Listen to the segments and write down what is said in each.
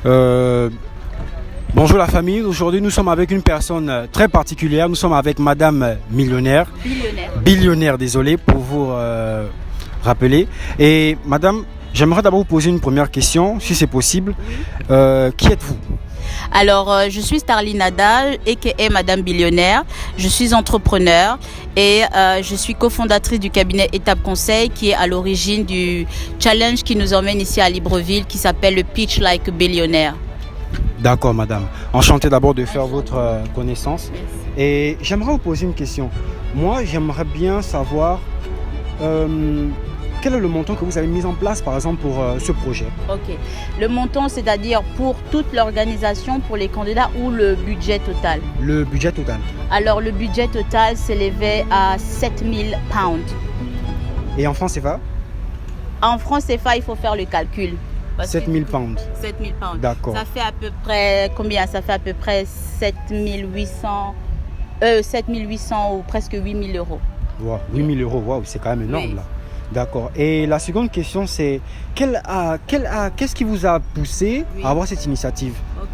Euh, Bonjour la famille, aujourd'hui nous sommes avec une personne très particulière, nous sommes avec Madame Millionnaire. Billionnaire, désolé pour vous rappeler. Et Madame, j'aimerais d'abord vous poser une première question, si c'est possible. Qui êtes-vous? Alors, je suis Starline Nadal, a.k.a. Madame Billionnaire. Je suis entrepreneur et je suis cofondatrice du cabinet Étape Conseil qui est à l'origine du challenge qui nous emmène ici à Libreville qui s'appelle le Pitch Like a Billionaire. D'accord, madame. Enchanté d'abord de faire votre connaissance. Merci. Et j'aimerais vous poser une question. Moi, j'aimerais bien savoir quel est le montant que vous avez mis en place, par exemple, pour ce projet. Ok. Le montant, c'est-à-dire pour toute l'organisation, pour les candidats ou le budget total? Le budget total. Alors, le budget total s'élevait à 7000 pounds. Et en francs CFA? En francs CFA, il faut faire le calcul. 7000 pounds. 7000 pounds. D'accord. Ça fait à peu près combien? Ça fait à peu près 7800 ou presque 8000 euros. Wow, 8000 euros, wow, c'est quand même énorme, Oui. là. D'accord. Et la seconde question, c'est qu'est-ce qui vous a poussé Oui. à avoir cette initiative? Ok.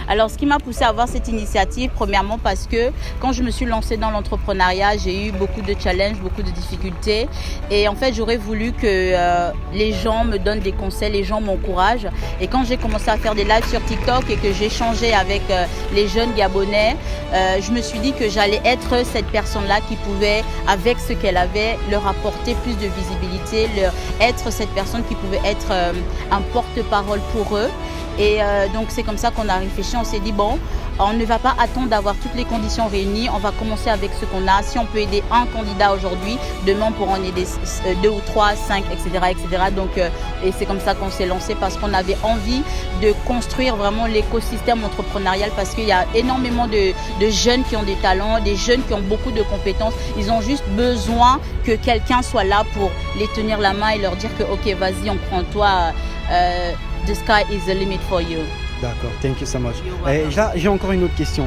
Alors, ce qui m'a poussé à avoir cette initiative, premièrement parce que quand je me suis lancée dans l'entrepreneuriat, j'ai eu beaucoup de challenges, beaucoup de difficultés. Et en fait, j'aurais voulu que les gens me donnent des conseils, les gens m'encouragent. Et quand j'ai commencé à faire des lives sur TikTok et que j'ai échangé avec les jeunes Gabonais, je me suis dit que j'allais être cette personne-là qui pouvait, avec ce qu'elle avait, leur apporter plus de visibilité, être cette personne qui pouvait être un porte-parole pour eux. Et donc c'est comme ça qu'on a réfléchi, on s'est dit bon, on ne va pas attendre d'avoir toutes les conditions réunies, on va commencer avec ce qu'on a. Si on peut aider un candidat aujourd'hui, demain on pourra en aider 2 ou 3, 5, etc. etc. Donc, et c'est comme ça qu'on s'est lancé parce qu'on avait envie de construire vraiment l'écosystème entrepreneurial parce qu'il y a énormément de jeunes qui ont des talents, des jeunes qui ont beaucoup de compétences. Ils ont juste besoin que quelqu'un soit là pour les tenir la main et leur dire que ok, vas-y, on prend toi. The sky is the limit for you. D'accord, thank you so much. You're welcome. Et là, j'ai encore une autre question.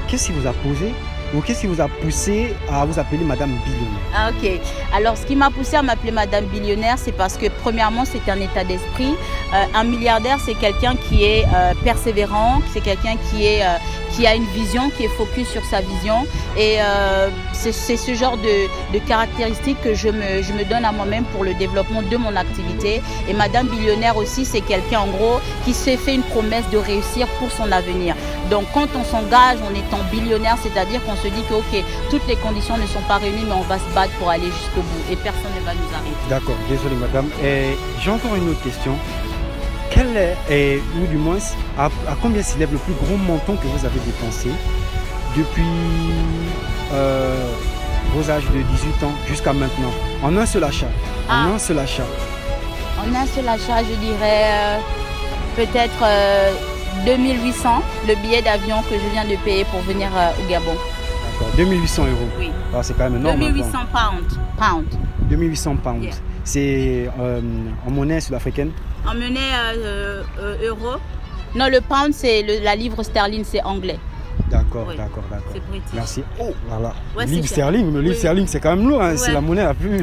Qu'est-ce qui vous a posé ou qu'est-ce qui vous a poussé à vous appeler Madame Billionnaire? Ah, ok. Alors, ce qui m'a poussé à m'appeler Madame Billionnaire, c'est parce que, premièrement, c'est un état d'esprit. Un milliardaire, c'est quelqu'un qui est persévérant, c'est quelqu'un qui a une vision, qui est focus sur sa vision. Et c'est ce genre de caractéristiques que je me donne à moi-même pour le développement de mon activité. Et Madame Billionnaire aussi, c'est quelqu'un, en gros, qui s'est fait une promesse de réussir pour son avenir. Donc, quand on s'engage en étant billionnaire, c'est-à-dire qu'on se dit que, ok, toutes les conditions ne sont pas réunies, mais on va se battre pour aller jusqu'au bout. Et personne ne va nous arrêter. D'accord, désolé madame. Et j'ai encore une autre question. Quel est, ou du moins, à combien s'élève le plus gros montant que vous avez dépensé depuis vos âges de 18 ans jusqu'à maintenant, en un seul achat? En un seul achat. En un seul achat, je dirais peut-être 2800, le billet d'avion que je viens de payer pour venir au Gabon. D'accord, 2800 euros. Oui. Ah, c'est quand même énorme. 2800 pounds. 2800 pounds. Yeah. C'est en monnaie sud-africaine? En monnaie euro. Non, le pound, c'est la livre sterling, c'est anglais. D'accord, Oui. d'accord, d'accord. C'est british. Merci. Oh, voilà. Ouais, Livre c'est sterling, mais le livre Oui. sterling, c'est quand même lourd. Hein. Ouais. C'est la monnaie la plus,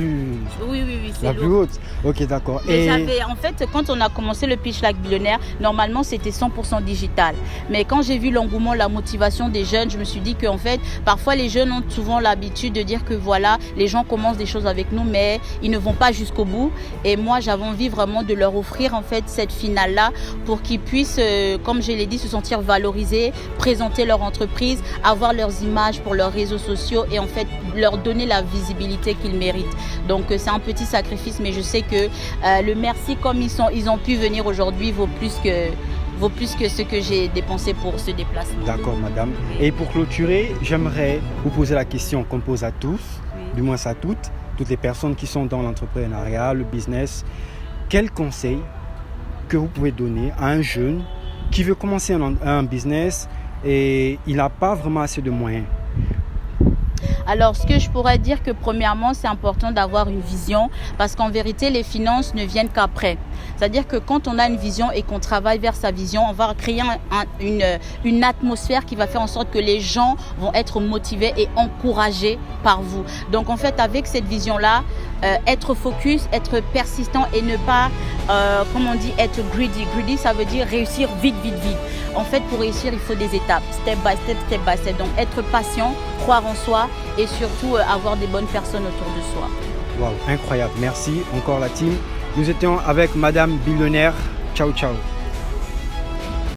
Oui, c'est la plus lourd. haute. Ok, d'accord. Mais Et en fait, quand on a commencé le Pitch Like Billionnaire, normalement c'était 100% digital. Mais quand j'ai vu l'engouement, la motivation des jeunes, je me suis dit qu'en fait, parfois les jeunes ont souvent l'habitude de dire que voilà, les gens commencent des choses avec nous, mais ils ne vont pas jusqu'au bout. Et moi, j'avais envie vraiment de leur offrir en fait cette finale-là pour qu'ils puissent, comme je l'ai dit, se sentir valorisés, présenter leur entreprise, avoir leurs images pour leurs réseaux sociaux et en fait leur donner la visibilité qu'ils méritent. Donc c'est un petit sacrifice, mais je sais que le merci comme ils ont pu venir aujourd'hui vaut plus que ce que j'ai dépensé pour ce déplacement. d'accord, madame. Et pour clôturer, j'aimerais vous poser la question qu'on pose à tous, Oui. du moins à toutes les personnes qui sont dans l'entrepreneuriat, le business. Quel conseil que vous pouvez donner à un jeune qui veut commencer un business et il n'a pas vraiment assez de moyens? Alors, ce que je pourrais dire que premièrement, c'est important d'avoir une vision parce qu'en vérité, les finances ne viennent qu'après. C'est-à-dire que quand on a une vision et qu'on travaille vers sa vision, on va créer une atmosphère qui va faire en sorte que les gens vont être motivés et encouragés par vous. Donc, en fait, avec cette vision-là, être focus, être persistant et ne pas, comme on dit, être greedy. Greedy, ça veut dire réussir vite, vite, vite. En fait, pour réussir, il faut des étapes, step by step, step by step. Donc, être patient, croire en soi et surtout avoir des bonnes personnes autour de soi. Wow, incroyable. Merci encore la team. Nous étions avec Madame Billionnaire. Ciao, ciao.